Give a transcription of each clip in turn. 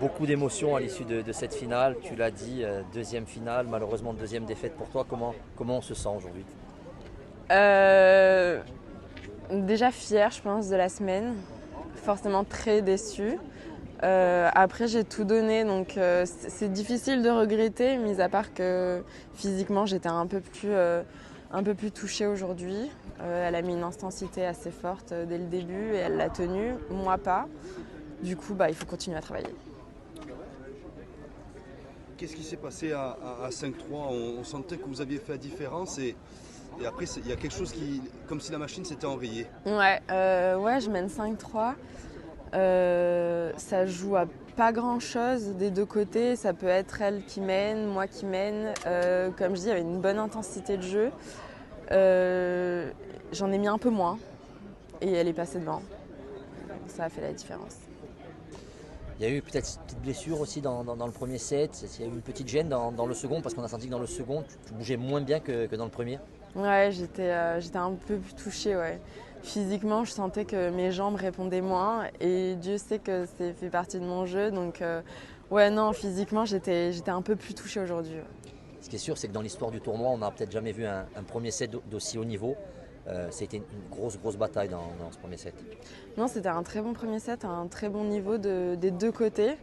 Beaucoup d'émotions à l'issue de cette finale. Tu l'as dit, deuxième finale, malheureusement deuxième défaite pour toi. Comment on se sent aujourd'hui? Euh, Déjà fière, je pense, de la semaine. Forcément très déçue. Après, j'ai tout donné, donc c'est difficile de regretter, mis à part que physiquement, j'étais un peu plus touchée aujourd'hui. Elle a mis une intensité assez forte dès le début et elle l'a tenue, moi pas. Du coup, il faut continuer à travailler. Qu'est-ce qui s'est passé à 5-3? On sentait que vous aviez fait la différence et après il y a quelque chose qui, comme si la machine s'était enrayée. Ouais, je mène 5-3. Ça joue à pas grand chose des deux côtés. Ça peut être elle qui mène, moi qui mène. Comme je dis, il y avait une bonne intensité de jeu. J'en ai mis un peu moins et elle est passée devant. Ça a fait la différence. Il y a eu peut-être une petite blessure aussi dans le premier set. Il y a eu une petite gêne dans le second parce qu'on a senti que dans le second, tu bougeais moins bien que dans le premier. Ouais, j'étais un peu plus touchée, ouais. Physiquement, je sentais que mes jambes répondaient moins et Dieu sait que c'est fait partie de mon jeu. Donc, ouais, non, physiquement, j'étais un peu plus touchée aujourd'hui. Ce qui est sûr, c'est que dans l'histoire du tournoi, on n'a peut-être jamais vu un premier set d'aussi haut niveau. C'était une grosse bataille dans ce premier set. Non, c'était un très bon premier set, un très bon niveau des deux côtés.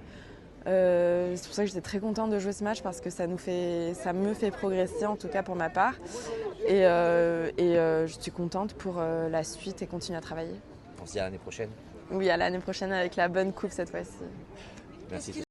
C'est pour ça que j'étais très contente de jouer ce match parce que ça me fait progresser, en tout cas pour ma part. Je suis contente pour la suite et continuer à travailler. On se dit à l'année prochaine. Oui, à l'année prochaine avec la bonne coupe cette fois-ci. Merci.